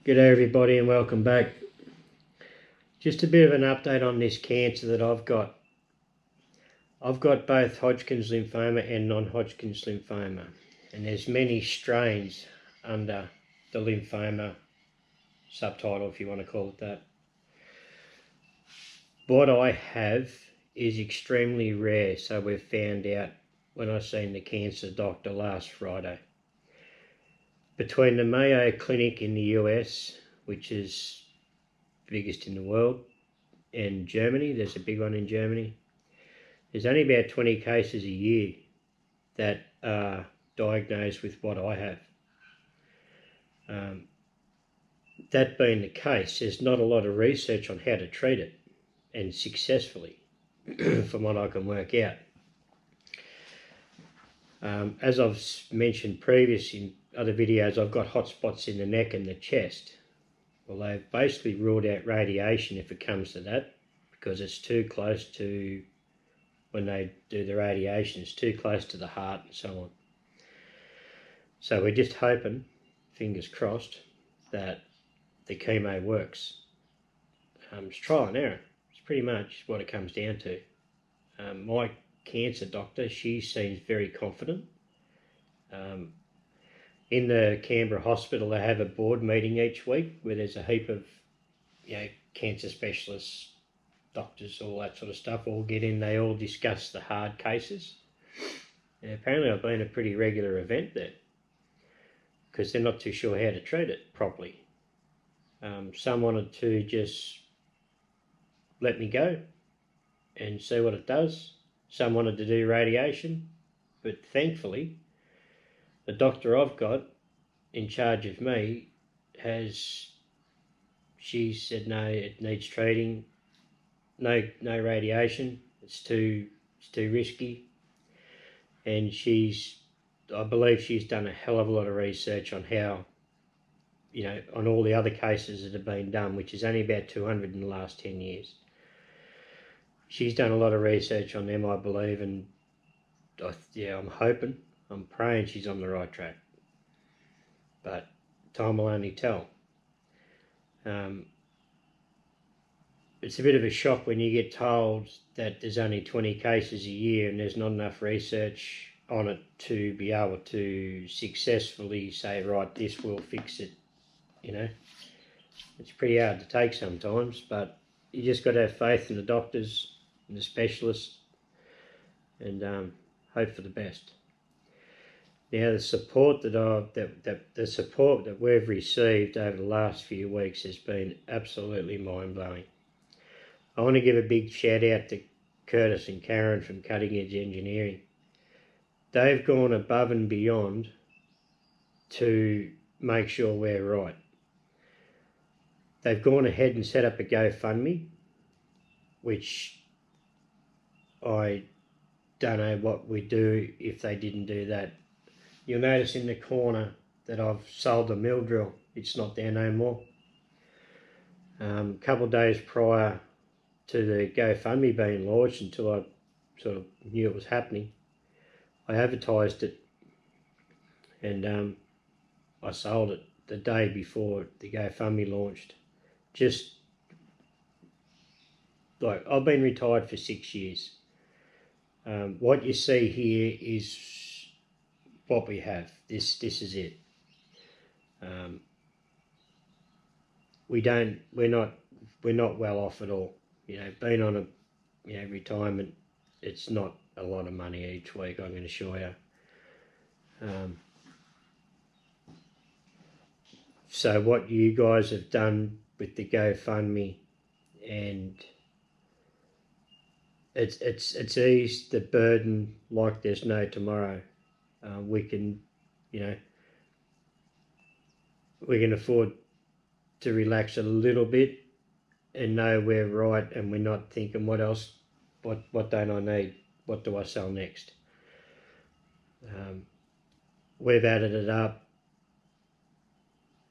G'day everybody and welcome back. Just a bit of an update on this cancer that I've got. I've got both Hodgkin's lymphoma and non-Hodgkin's lymphoma, and there's many strains under the lymphoma subtitle, if you want to call it that. What I have is extremely rare, so we've found out when I seen the cancer doctor last Friday. Between the Mayo Clinic in the US, which is the biggest in the world, and Germany, there's a big one in Germany, there's only about 20 cases a year that are diagnosed with what I have. That being the case, there's not a lot of research on how to treat it, and successfully, from what I can work out. As I've mentioned previously in other videos, I've got hot spots in the neck and the chest. Well, they've basically ruled out radiation if it comes to that, because it's too close to, when they do the radiation, it's too close to the heart and so on. So we're just hoping, fingers crossed, that the chemo works. It's trial and error. It's pretty much what it comes down to. My cancer doctor, she seems very confident. In the Canberra hospital, they have a board meeting each week where there's a heap of, cancer specialists, doctors, all that sort of stuff all get in. They all discuss the hard cases. And apparently I've been a pretty regular event there because they're not too sure how to treat it properly. Some wanted to just let me go and see what it does. Some wanted to do radiation, but thankfully the doctor I've got in charge of me she said no, it needs treating, no radiation, it's too risky. And I believe she's done a hell of a lot of research on how, on all the other cases that have been done, which is only about 200 in the last 10 years. She's done a lot of research on them, I believe, and I'm praying she's on the right track. But time will only tell. It's a bit of a shock when you get told that there's only 20 cases a year and there's not enough research on it to be able to successfully say, right, this will fix it. It's pretty hard to take sometimes, but you just got to have faith in the doctors and the specialists and hope for the best. Now, the support that we've received over the last few weeks has been absolutely mind-blowing. I want to give a big shout out to Kurtis and Karen from Cutting Edge Engineering. They've gone above and beyond to make sure we're right. They've gone ahead and set up a GoFundMe, which I don't know what we'd do if they didn't do that. You'll notice in the corner that I've sold the mill drill. It's not there no more. A couple of days prior to the GoFundMe being launched, until I sort of knew it was happening, I advertised it and I sold it the day before the GoFundMe launched. Just like, I've been retired for 6 years. What you see here is what we have. This is it. We're not well off at all. Being on a retirement, it's not a lot of money each week, I'm going to assure you. So what you guys have done with the GoFundMe, and it's eased the burden like there's no tomorrow. We can afford to relax a little bit and know we're right, and we're not thinking, what else, what don't I need, what do I sell next? We've added it up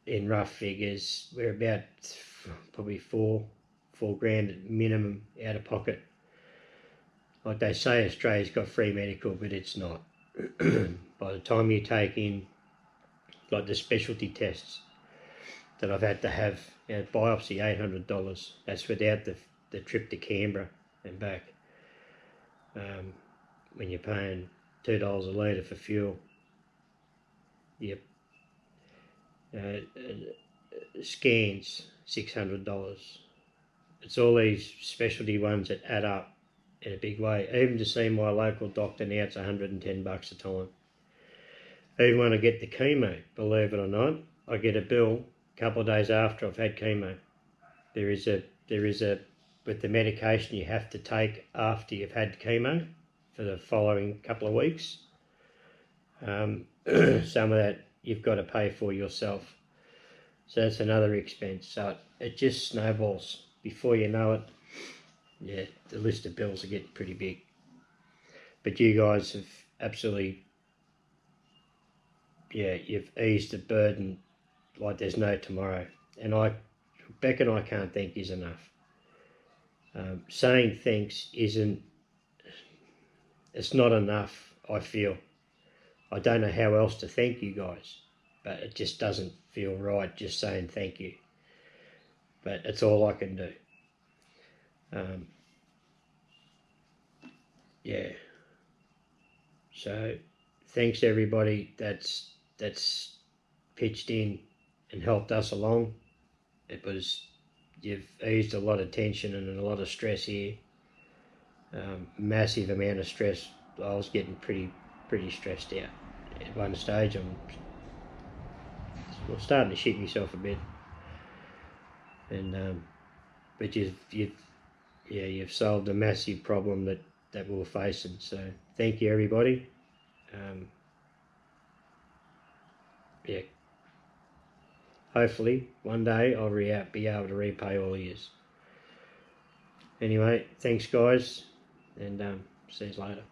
in rough figures. We're about probably four grand at minimum out of pocket. Like they say, Australia's got free medical, but it's not. By the time you take in like the specialty tests, that I've had to have. Biopsy $800. That's without the trip to Canberra and back. When you're paying $2 a litre for fuel. Yep. Scans $600. It's all these specialty ones that add up in a big way. Even to see my local doctor now, it's $110 a time. Even when I get the chemo, believe it or not, I get a bill a couple of days after I've had chemo. There is a with the medication you have to take after you've had chemo for the following couple of weeks. Some of that you've got to pay for yourself. So that's another expense. So it just snowballs. Before you know it, yeah, the list of bills are getting pretty big. But you guys have absolutely, yeah, you've eased the burden like there's no tomorrow. And Bec and I can't thank you enough. Saying thanks it's not enough, I feel. I don't know how else to thank you guys, but it just doesn't feel right just saying thank you. But it's all I can do. Yeah. So thanks everybody that's pitched in and helped us along. You've eased a lot of tension and a lot of stress here. Massive amount of stress. I was getting pretty stressed out at one stage. I'm starting to shit myself a bit. And but you've solved a massive problem that we were facing. So thank you everybody. Yeah. Hopefully one day I'll be able to repay all of yours. Anyway, thanks guys, and see you later.